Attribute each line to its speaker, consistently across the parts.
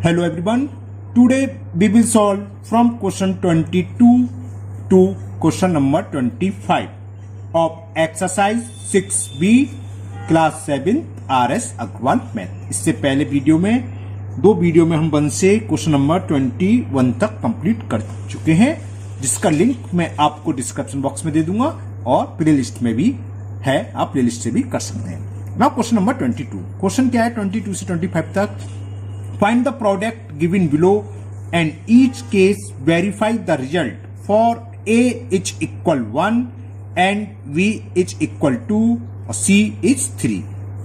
Speaker 1: Hello everyone. Today we will solve from question 22 to question number 25 of exercise 6B class 7 RS Agarwal math. इससे पहले दो video में हम 1 से क्वेश्चन नंबर 21 तक कंप्लीट कर चुके हैं, जिसका लिंक मैं आपको डिस्क्रिप्शन बॉक्स में दे दूंगा और प्ले लिस्ट में भी है, आप प्ले लिस्ट से भी कर सकते हैं। Now question number 22। क्वेश्चन क्या है 22 से 25 तक। Find the product given below and each case verify the result for A is equal 1 and B is equal 2 और C is 3।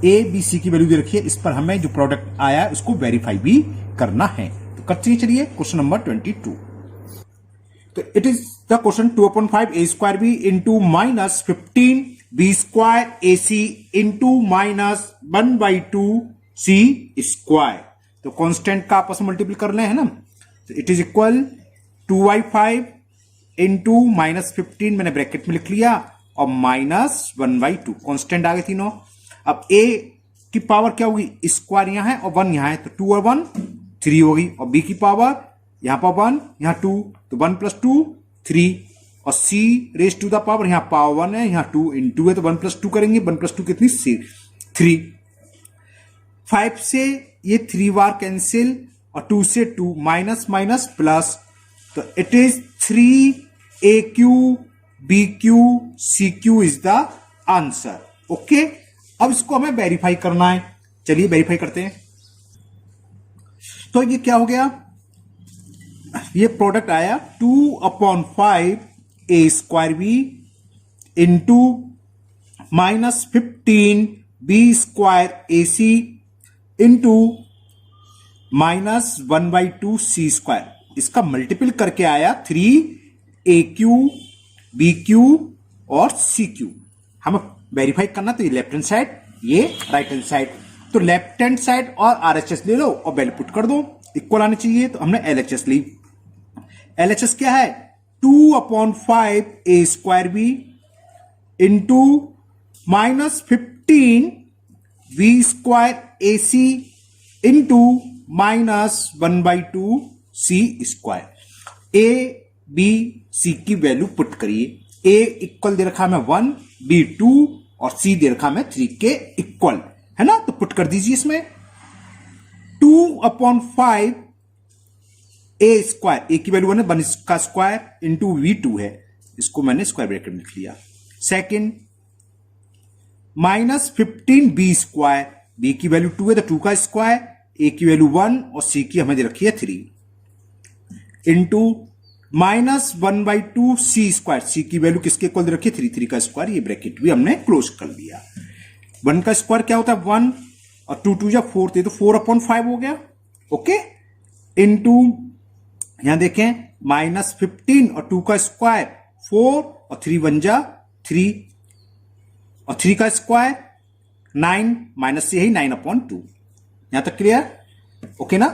Speaker 1: A, B, C की वैल्यू दे रखी है, इस पर हमें जो प्रोडक्ट आया है उसको वेरीफाई भी करना है। तो करते हैं, चलिए क्वेश्चन नंबर 22। तो it is the question 2/5 A square B into minus 15 B square AC into minus 1/2 C square. तो कांस्टेंट का आपस में मल्टीपल कर रहे हैं ना, तो it is equal 2/5 into minus 15 मैंने ब्रैकेट में लिख लिया और माइनस 1/2 कांस्टेंट आ गए तीनों। अब a की पावर क्या होगी, स्क्वायर यहां है और 1 यहां है, तो 2 और 1 3 होगी। और b की पावर यहां पर 1 यहां 2, तो 1 + 2 3 और c raise to the power यहां पावर 1 है यहां 2 इंटू है, तो 1 + 2 करेंगे, 1 + 2 कितनी 3। 5 से ये 3 बार कैंसिल और 2 से 2 माइनस माइनस प्लस, तो it is 3AQ BQ CQ is the answer. Okay, अब इसको हमें वेरीफाई करना है, चलिए वेरीफाई करते हैं। तो ये क्या हो गया, ये प्रोडक्ट आया 2/5 A square B into minus 15 B square AC into minus 1/2 C square. इसका मल्टीपल करके आया 3AQ BQ और CQ। हमें वेरीफाई करना, तो ये लेफ्ट हैंड साइड, ये राइट हैंड साइड। तो लेफ्ट हैंड साइड और RHS ले लो और वैल्यू पुट कर दो, इक्वल आनी चाहिए। तो हमने LHS ली। LHS क्या है 2/5 A square B into minus 15 B square AC into minus 1/2 C square. A B C की वैल्यू पुट करिए। A इक्वल दे रखा है 1, B 2 और C दे रखा है 3 के इक्वल, है ना। तो पुट कर दीजिए इसमें 2/5 A स्क्वायर, A की वैल्यू 1 है, 1 का स्क्वायर इंटू V2 है, इसको मैंने स्क्वायर ब्रैकेट में लिख लिया। Second minus 15 B square, B की वैल्यू 2 है तो 2 का स्क्वायर, A की वैल्यू 1 और C की हमें दे रखी है 3 into minus 1/2 C square. C की वैल्यू किसके इक्वल दे रखी है 3 का स्क्वायर, ये ब्रैकेट भी हमने क्लोज कर दिया। 1 का स्क्वायर क्या होता है 1 और 2 2 जा 4 थे, तो 4/5 हो गया। ओके, इंटू यहां देखें माइनस 15 और 2 का स्क्वायर 4 और 3 1 जा 3 और 3 का स्क्वायर 9 माइनस से ही 9/2। यहां तक क्लियर, ओके ना।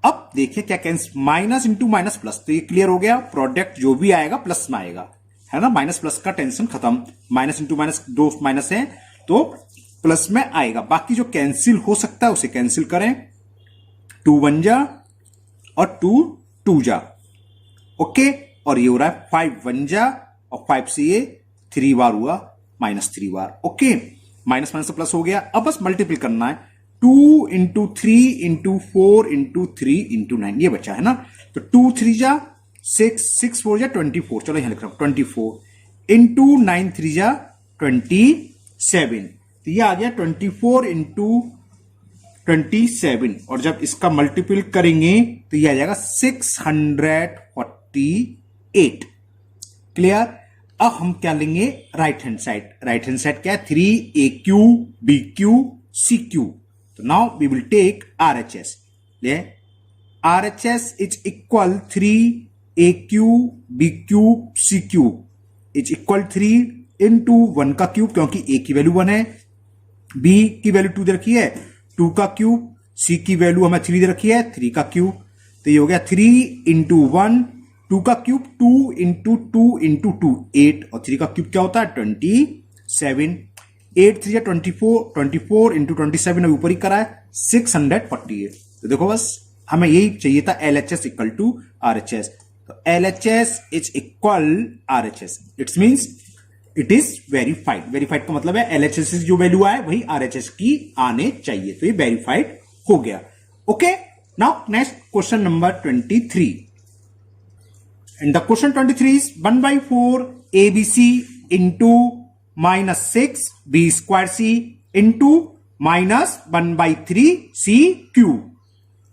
Speaker 1: अब देखिए क्या cancel, minus into minus plus, तो ये क्लियर हो गया, प्रोडक्ट जो भी आएगा प्लस में आएगा, है ना। माइनस प्लस का टेंशन खत्म, माइनस इंटू माइनस 2 माइनस है तो प्लस में आएगा। बाकी जो कैंसिल हो सकता है उसे कैंसिल करें, 2 1 जा और 2 2 जा, ओके। और ये हो रहा है 5 1 जा और 5 से ये 3 बार हुआ माइनस 3 बार, ओके। माइनस माइनस प्लस हो गया। अब बस मल्टीपल करना है, 2 इंटू 3 इंटू 4 इंटू 3 इंटू 9, ये बचा है ना। तो 2 3 जा 6, 6 4 जा 24, चलो यहां लिख रहा हूं 24 इंटू 9 3 जा 27, तो ये आ गया 24 इंटू 27। और जब इसका मल्टीपल करेंगे तो ये आ जाएगा 648। क्लियर। अब हम क्या लेंगे right hand side. Right hand side क्या है 3AQ BQ CQ। तो now we will take RHS। ले RHS is equal 3AQ BQ CQ is equal 3 into 1 का क्यूब, क्योंकि A की वैल्यू 1 है, B की वैल्यू 2 दे रखी है 2 का क्यूब, C की वैल्यू हमें 3 दे रखी है 3 का क्यूब। तो ये हो गया 3 इंटू 1 2 का क्यूब 2 इंटू 2 इंटू 2 8 और 3 का क्यूब क्या होता है 27। 8 3 24 इंटू 27 अभी ऊपर ही करा है 648। तो देखो बस हमें यही चाहिए था, LHS इक्वल टू RHS। तो LHS is equal RHS, it's means it is verified. Verified का मतलब है LHS की जो वैल्यू आए वही RHS की आने चाहिए, तो ये वेरीफाइड हो गया। Okay, now next question number 23। And the question 23 is 1/4 ABC into -6 B square C into -1/3 C cube।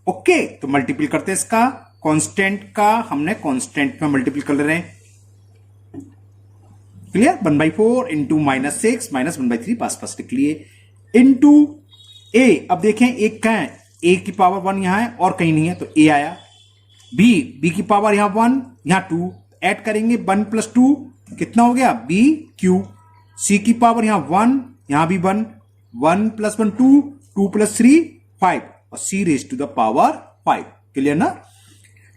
Speaker 1: Okay, तो मल्टीपल करते हैं इसका, कांस्टेंट का हमने कांस्टेंट में मल्टीपल कर रहे हैं। क्लियर, 1/4 इंटू -6 -1/3 पास लिख लिए, इंटू ए। अब देखें एक क्या है, ए की पावर 1 यहां है और कहीं नहीं है तो ए आया। बी की पावर यहां 1 यहां 2, ऐड करेंगे 1 + 2 कितना हो गया बी क्यू। सी की पावर यहां 1 यहां भी 1, 1 + 1 2, 2 + 3 5 और C raise to the power 5। Clear ना,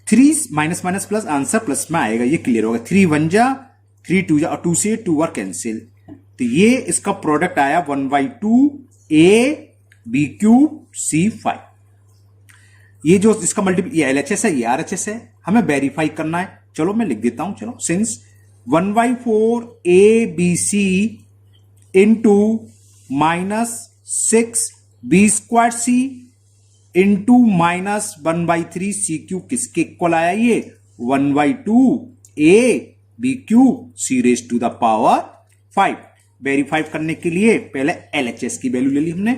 Speaker 1: 3 minus minus plus answer plus में आएगा, ये क्लियर होगा। 3 1 जा 3 2 जा और 2 से 2 और कैंसिल, तो ये इसका प्रोडक्ट आया 1/2 ए बी क्यूब सी 5। ये जो इसका मल्टीपल, ये LHS है ये RHS है, हमें वेरीफाई करना है। चलो मैं लिख देता हूं, चलो since 1/4 ABC into -6 B² C into -1/3 CQ किसके इक्वल आया, ये 1/2 A BQ C raise to the power 5। Verify करने के लिए पहले LHS की वैल्यू ले ली हमने,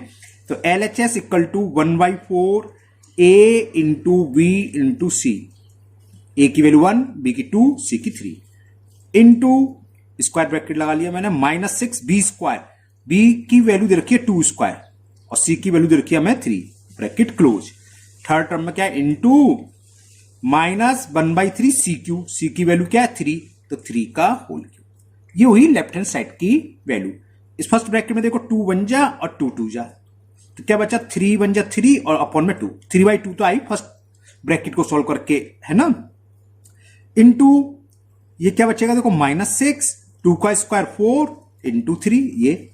Speaker 1: तो LHS equal to 1/4 A into B into C। A की वैल्यू 1, B की 2, C की 3 इंटू स्क्वायर ब्रैकेट लगा लिया मैंने, -6 B²। B की वैल्यू दे रखी है 2² और C की वैल्यू दे रखी है हमें 3, ब्रैकेट क्लोज। थर्ड टर्म में क्या है, इंटू -1/3 CQ। C की वैल्यू क्या है 3, तो 3 का होल क्यूब। ये हुई लेफ्ट हैंड साइड की वैल्यू। इस फर्स्ट ब्रैकेट में देखो 2 1 जा और 2 2 जा, तो क्या बचा 3 1 जा 3 और अपॉन में 2, 3/2 तो आई फर्स्ट ब्रैकेट को सॉल्व करके, है ना। इंटू ये क्या बचेगा देखो -6, 2 का स्क्वायर 4 इंटू 3 ये,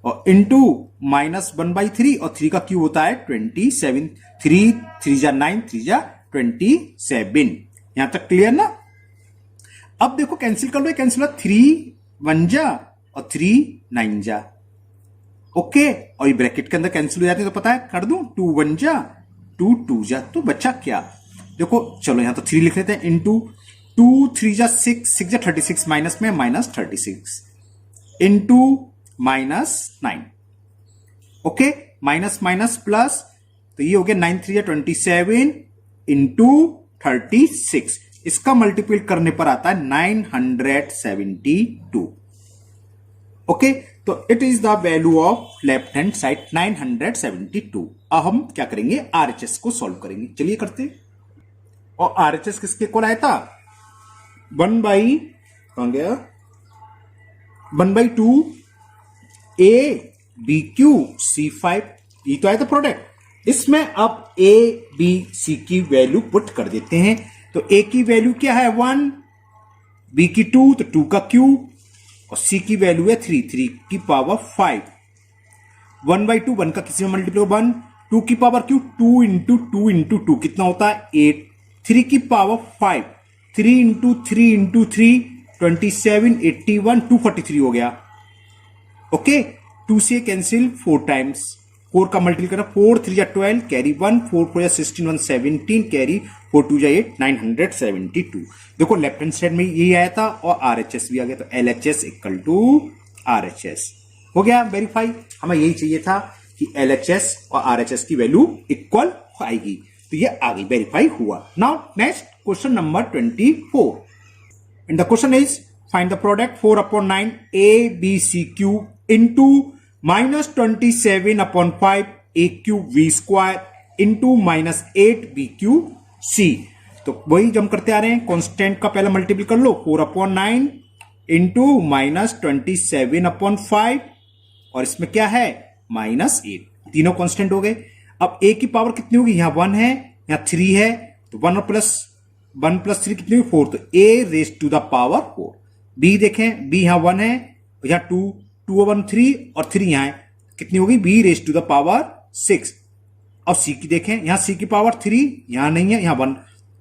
Speaker 1: और इंटू -1/3 और 3 का क्यूब होता है 27। 3 3 जा 9, 3 जा 27। यहां तक क्लियर ना। अब देखो कैंसिल कर लो, कैंसिल 3 1 जा और 3 9 जा। ओके, और ये ब्रैकेट के अंदर कैंसिल हो जाते हैं तो पता है कर दूं, 2 1 जा 2 2 जा, तो बचा क्या देखो, चलो यहां तो 3 लिख लेते हैं, इंटू 2 3 जा 6 6 जा 36 माइनस में -36 into -9। Okay, minus minus plus, तो ये हो गया 9 3 जा 27 इंटू 36। इसका मल्टीपल करने पर आता है 972। ओके, तो it is the value of left hand side 972। अब हम क्या करेंगे, RHS को सॉल्व करेंगे। चलिए करते। और RHS किसके इक्वल आया था, 1/2 A BQ C5, ये तो आया था प्रोडक्ट। इसमें अब A B C की वैल्यू पुट कर देते हैं। तो A की वैल्यू क्या है 1, B की 2 तो 2 का क्यूब, और C की वैल्यू है 3 3 की पावर 5। 1/2 1 का किसी में मल्टीप्लाई 1, 2 की पावर क्यू 2 इंटू 2 इंटू 2 कितना होता है 8, 3 की पावर 5, 3 इंटू 3 इंटू 3 27 81 243 हो गया। ओके, 2 से कैंसिल 4 टाइम्स, 4 का मल्टीपल करा 4 3 जा 12 कैरी 1, 4 4 जा 16 1 17 कैरी 4 2 जा 8 972। देखो लेफ्ट हैंड साइड में यही आया था और RHS भी आ गया, तो LHS इक्वल टू RHS हो गया वेरीफाई। हमें यही चाहिए था कि LHS और RHS की वैल्यू इक्वल आएगी, तो ये आगे वेरीफाई हुआ। Now next question number 24, and the question is find the product 4/9 ABCQ into -27/5 AQV² into -8BQC। तो वही जम करते आ रहे हैं, कांस्टेंट का पहला मल्टीपल कर लो, 4/9 इंटू -27/5 और इसमें क्या है -8, तीनों कांस्टेंट हो गए। अब A की पावर कितनी होगी, यहां 1 है यहां 3 है, तो 1 प्लस 3 कितनी होगी 4, तो A raise to the power 4। B देखें, B यहां 1 है, यहां 2 1 3 और 3 यहां है, कितनी होगी B raise to the power 6। अब सी की देखें, यहां सी की पावर 3 यहां नहीं है, यहां 1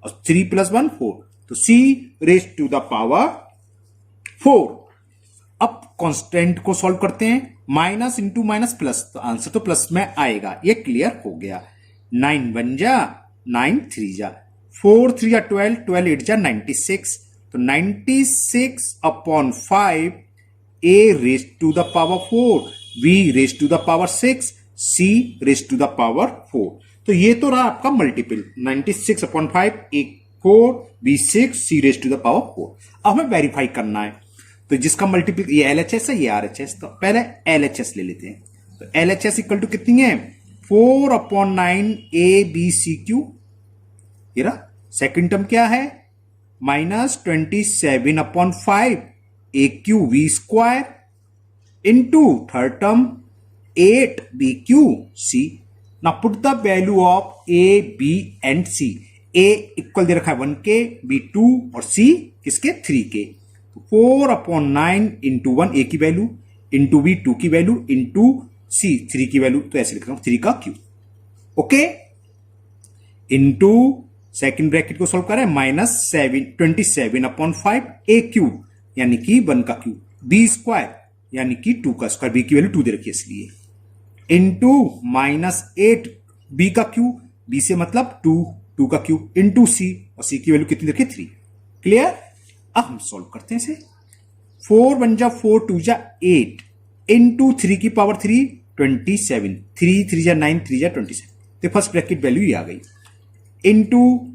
Speaker 1: और 3 + 1 4, तो सी रेज टू द पावर 4। अब कांस्टेंट को सॉल्व करते हैं, माइनस इंटू माइनस प्लस, तो आंसर तो प्लस में आएगा, ये क्लियर हो गया। 9 1 जा 9 3 जा 4 3 जा 12 12 8 जा 96, तो 96 upon 5 a raise to the power 4, b raise to the power 6, c raise to the power 4। तो ये तो रहा आपका multiple, 96 upon 5 a 4, b 6, c raise to the power 4। अब हमें वेरीफाई करना है, तो जिसका मल्टीपल ये एलएचएस है, ये आरएचएस, तो पहले एलएचएस ले लेते हैं। तो एलएचएस इक्वल टू कितनी है, 4 upon 9 A B C cube, ये रहा। सेकेंड टर्म क्या है, -27 upon 5 A cube B square into third term 8 B Q C. ना put the value of A B and C. A equal दे रखा है 1 के, बी 2 और सी किसके 3 के। 4 अपॉन 9 इंटू 1 ए की वैल्यू, इंटू बी 2 की वैल्यू, इंटू सी 3 की वैल्यू, तो ऐसे लिख रहा हूं 3 का Q. Okay, into second bracket को सोल्व करें, -27 अपॉन 5 ए क्यू यानी कि 1 का क्यू, बी स्क्वायर यानी कि 2 का स्क्वायर, बी की वैल्यू 2 दे रखी है इसलिए, इंटू -8 बी का क्यू, बी से मतलब 2 का क्यू, इंटू सी, और सी की वैल्यू कितनी दे रखी है 3। क्लियर। अब हम सोल्व करते हैं इसे। 4 1 जा 4 2 जा 8 इंटू 3 की पावर 3 27, 3 3 जा 9 3 जा 27, तो फर्स्ट ब्रैकेट वैल्यू ये आ गई, इंटू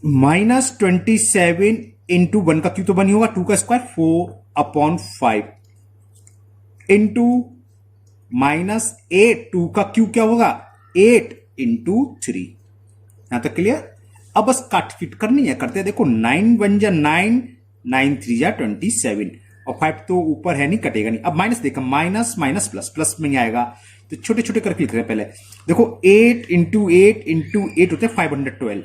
Speaker 1: -27 इंटू 1 का क्यू तो 1 ही होगा, 2 का स्क्वायर 4 अपॉन 5 इंटू -8 2 का क्यू क्या होगा 8 इंटू 3। यहां तक क्लियर। अब बस काट फिट करनी है, करते हैं। देखो 9 1 जा 9 9 3 जा 27 और 5 तो ऊपर है नहीं, कटेगा नहीं। अब माइनस देखा, माइनस माइनस प्लस, प्लस में ही आएगा, तो छोटे छोटे करके लिख रहे हैं पहले। देखो 8 इंटू 8 होते हैं 512,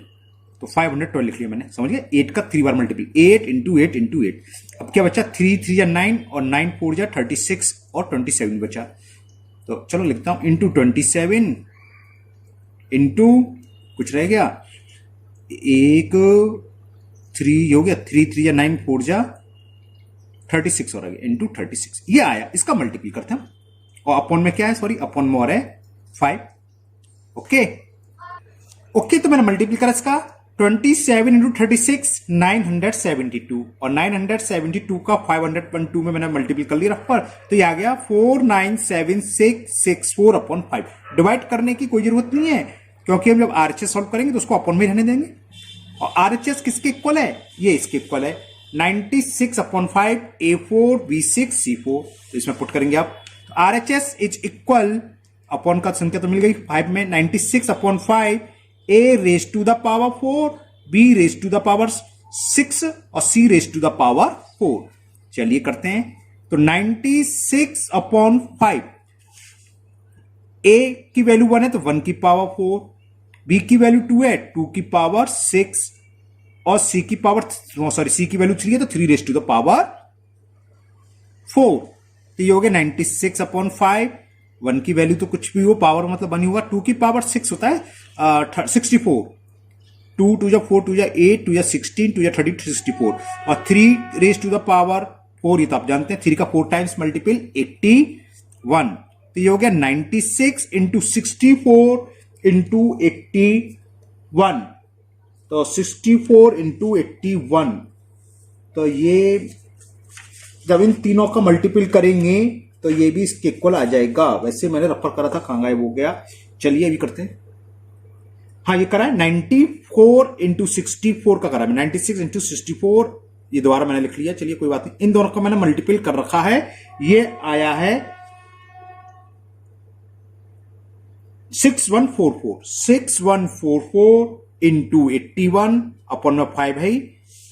Speaker 1: तो 512 लिख लिया मैंने, समझ गया। 8 का 3 बार मल्टीपल, 8 इंटू 8 इंटू 8। अब क्या बचा, 3 3 जा 9 और 9 4 जा 36 और 27 बचा। तो चलो लिखता हूं इंटू 27 इंटू कुछ रह गया, एक 3 हो गया, 3 3 जा 9 4 जा 36 और आ गया इंटू 36, ये आया। इसका मल्टीपल करते हैं, और अपॉन में क्या है, सॉरी अपॉन में और है 5। ओके ओके, तो मैंने मल्टीपल करा इसका 27 इंटू 36 972, और 972 का 512 में मैंने मल्टीपल कर लिया रफर, तो ये आ गया 497,664 अपॉन 5। डिवाइड करने की कोई जरूरत नहीं है, क्योंकि हम जब आरएचएस सॉल्व करेंगे तो उसको अपॉन में रहने देंगे। और आरएचएस किसके इक्वल है, ये इसके इक्वल है, 96 अपॉन 5 A4 B6 C4, तो इसमें पुट करेंगे आप। आरएचएस इज इक्वल, अपॉन का संख्या तो मिल गई 5 में, 96 upon 5 A raise to the power 4, B raise to the power 6 और C raise to the power 4। चलिए करते हैं। तो 96 अपॉन 5, A की वैल्यू 1 है तो 1 की पावर 4, B की वैल्यू 2 है 2 की पावर 6 और C की पावर C की वैल्यू 3 है तो 3 रेज टू द पावर 4। तो ये हो गया 96 अपॉन 5, 1 की वैल्यू तो कुछ भी हो, पावर मतलब 1 ही होगा, 2 की पावर 6 होता है 64, 2 2 जा 4 2 जा 8 2 जा 16 2 जा 30 64, और 3 रेज टू द पावर 4, ये तो आप जानते हैं 3 का 4 टाइम्स मल्टीपल 81। तो ये हो गया 96 इंटू 64 इंटू 81, तो 64 इंटू 81, तो ये जब इन तीनों का मल्टीपल करेंगे तो ये भी इसके इक्वल आ जाएगा। वैसे मैंने रफर करा था, कहां गायब हो गया। चलिए अभी करते हैं। हाँ ये करा है 94 इंटू 64 का करा है, 96 इंटू 64, ये दोबारा मैंने लिख लिया। चलिए कोई बात नहीं, इन दोनों का मैंने मल्टीपल कर रखा है, ये आया है 6144 इंटू 81 अपॉन में 5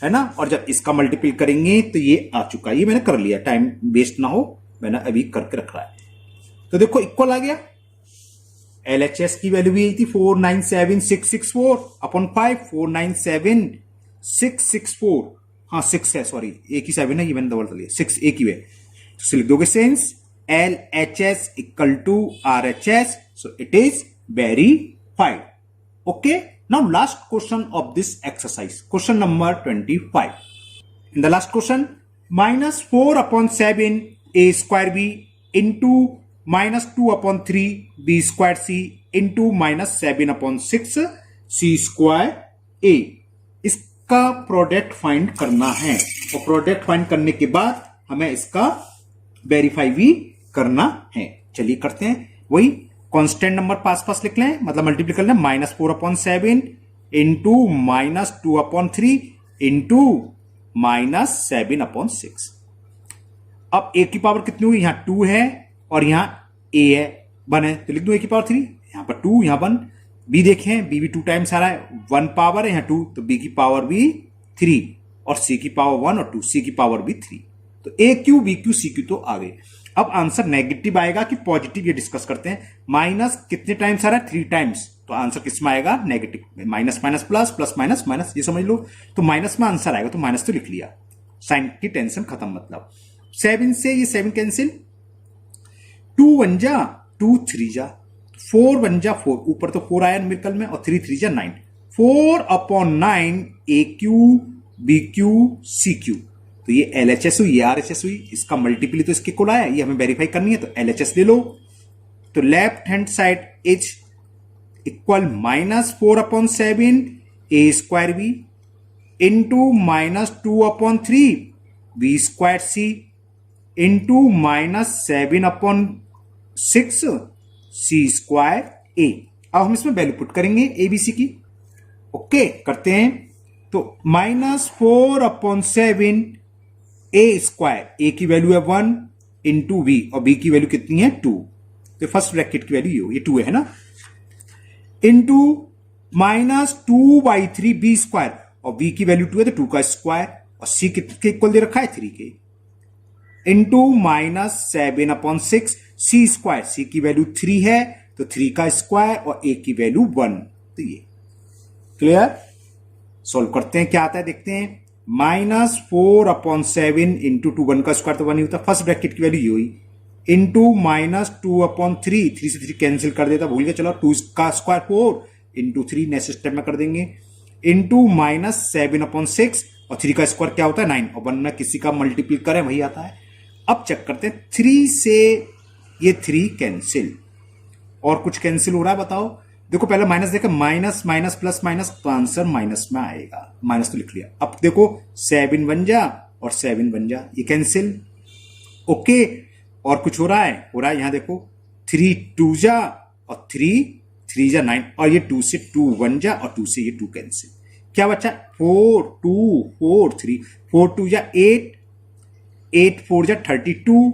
Speaker 1: है ना। और जब इसका मल्टीपल करेंगे तो ये आ चुका है, ये मैंने कर लिया, टाइम वेस्ट ना हो, मैंने अभी करके रखा है। तो देखो इक्वल आ गया। एलएचएस की वैल्यू भी यही थी 497,664 अपॉन 5, 497,664, हाँ 6 है, सॉरी एक ही 7 है, ये मैंने डबल कर लिया, 6 एक ही है। तो लिख दोगे sense LHS equal to RHS, so it is verified. Okay, now last question of this exercise, question number 25. In the last question, minus 4 upon 7 a square b into minus 2 upon 3 b square c into minus 7 upon 6 c square a, इसका product find करना है और product find करने के बाद हमें इसका verify भी करना है। चलिए करते हैं, वही कांस्टेंट नंबर पास पास लिख लें, मतलब मल्टीप्लाई कर लें, minus 4 upon 7 into minus 2 upon 3 into minus 7 upon 6। अब ए की पावर कितनी हुई, यहां 2 है और यहां ए है 1 है, तो लिख दो ए की पावर 3, यहां पर 2 यहां 1। बी देखें, बी भी 2 टाइम्स आ रहा है, 1 पावर है यहां 2, तो बी की पावर भी 3 और सी की पावर 1 और 2, सी की पावर भी 3। तो A Q B Q C cube तो आ गए। अब आंसर नेगेटिव आएगा कि पॉजिटिव, ये डिस्कस करते हैं। माइनस कितने टाइम्स आ रहा है, 3 टाइम्स, तो आंसर किस में आएगा, नेगेटिव में। Minus minus plus, plus minus minus, ये समझ लो। तो माइनस में आंसर आएगा, तो माइनस तो लिख लिया, साइन की टेंशन खत्म। मतलब 7 से ये 7 कैंसिल, 2 1 जा 2 3 जा, 4 1 जा 4, ऊपर तो 4 आया न्यूमेरिकल में, और 3 3 जा 9, 4 upon 9 A Q B Q C cube. तो ये LHS हुई, ये RHS हुई, इसका मल्टीपल तो इसके इक्वल आया, ये हमें वेरीफाई करनी है, तो LHS ले लो। तो left hand side is equal minus 4 upon 7 A square B into minus 2 upon 3 B square C into minus 7 upon 6 C square A. अब हम इसमें वैल्यू पुट करेंगे ABC की। ओके, करते हैं। तो minus 4 upon 7 A square, A की value है 1 इंटू बी और बी की वैल्यू कितनी है 2, तो फर्स्ट ब्रैकेट की वैल्यू ये 2 है ना, इंटू माइनस 2/3 बी स्क्वायर, और बी की वैल्यू 2 है तो 2 का स्क्वायर, और सी कितने इक्वल दे रखा है 3 के, into minus 7 upon 6 C square, सी की वैल्यू 3 है तो 3 का स्क्वायर और ए की वैल्यू 1। तो ये क्लियर। सॉल्व करते हैं, क्या आता है देखते हैं। माइनस 4 अपॉन 7 इंटू 2, 1 का स्क्वायर तो 1 ही होता, फर्स्ट ब्रैकेट की वैल्यू ये हुई, इंटू माइनस 2 अपॉन 3, 3 से 3 कैंसिल कर देता, भूल गया, चलो 2 का स्क्वायर 4 इंटू 3 नेक्स्ट स्टेप में कर देंगे, इंटू माइनस 7 अपॉन 6 और 3 का स्क्वायर क्या होता है 9, और 1 में किसी का मल्टीप्लाई करें वही आता है। अब चेक करते हैं, 3 से ये 3 कैंसिल, और कुछ कैंसिल हो रहा है बताओ। देखो पहले माइनस देखा, माइनस माइनस प्लस माइनस, तो आंसर माइनस में आएगा, माइनस तो लिख लिया। अब देखो 7 1 जा और 7 1 जा, ये कैंसिल। ओके, और कुछ हो रहा है यहां देखो, 3 2 जा और 3 3 जा 9, और ये 2 से 2 1 जा और 2 से ये 2 कैंसिल। क्या बचा, 4 2 4 3, 4 2 जा 8, 8 4 जा 32,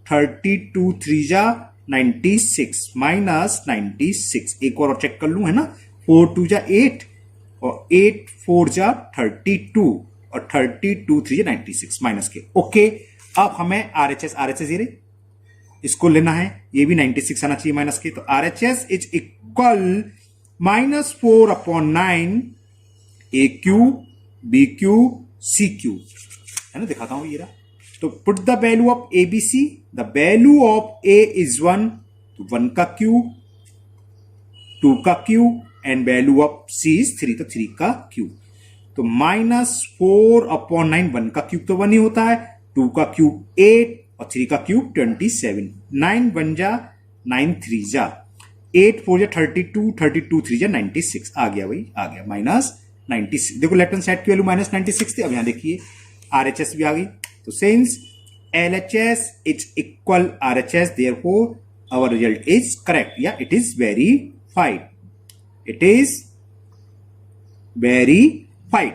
Speaker 1: 32 3 जा 96 माइनस 96। एक और चेक कर लूं, है ना, 4 2 जा 8 और 8 4 जा 32 और 32 3 जा 96 माइनस के। ओके, अब हमें RHS ये इसको लेना है, ये भी 96 आना चाहिए माइनस के। तो RHS is equal minus 4 upon 9 A Q B Q C Q, है ना, दिखाता हूं ये रहा। तो put the value of ABC, the value of A is 1, तो 1 का क्यूब, 2 का cube, and value of C is 3, तो 3 का क्यूब। तो माइनस 4 अपॉन 9, 1 का क्यूब तो 1 ही होता है, 2 का क्यूब 8 और 3 का क्यूब 27, 9 1 जा 9 3 जा, 8 4 जा 32, 32 3 जा 96, आ गया भाई, आ गया माइनस 96। देखो लेफ्ट हैंड साइड की वैल्यू माइनस 96 थी, अब यहां देखिए RHS भी आ गई। तो since LHS is equal RHS, therefore our result is correct. Yeah, it is verified. It is verified.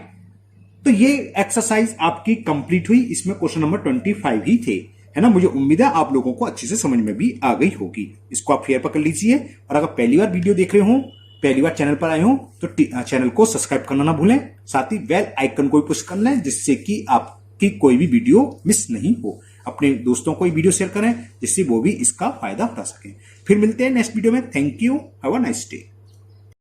Speaker 1: तो ये एक्सरसाइज आपकी कंप्लीट हुई, इसमें क्वेश्चन नंबर 25 ही थे, है ना। मुझे उम्मीद है आप लोगों को अच्छे से समझ में भी आ गई होगी। इसको आप फेयर पकड़ लीजिए, और अगर पहली बार वीडियो देख रहे हो, पहली बार चैनल पर आए हो, तो चैनल को सब्सक्राइब करना ना भूलें, साथ ही बेल आइकन को भी पुश कर लें, जिससे कि आपकी कोई भी वीडियो मिस नहीं हो। अपने दोस्तों को ये वीडियो शेयर करें, जिससे वो भी इसका फायदा उठा सकें। फिर मिलते हैं नेक्स्ट वीडियो में। Thank you, have a nice day.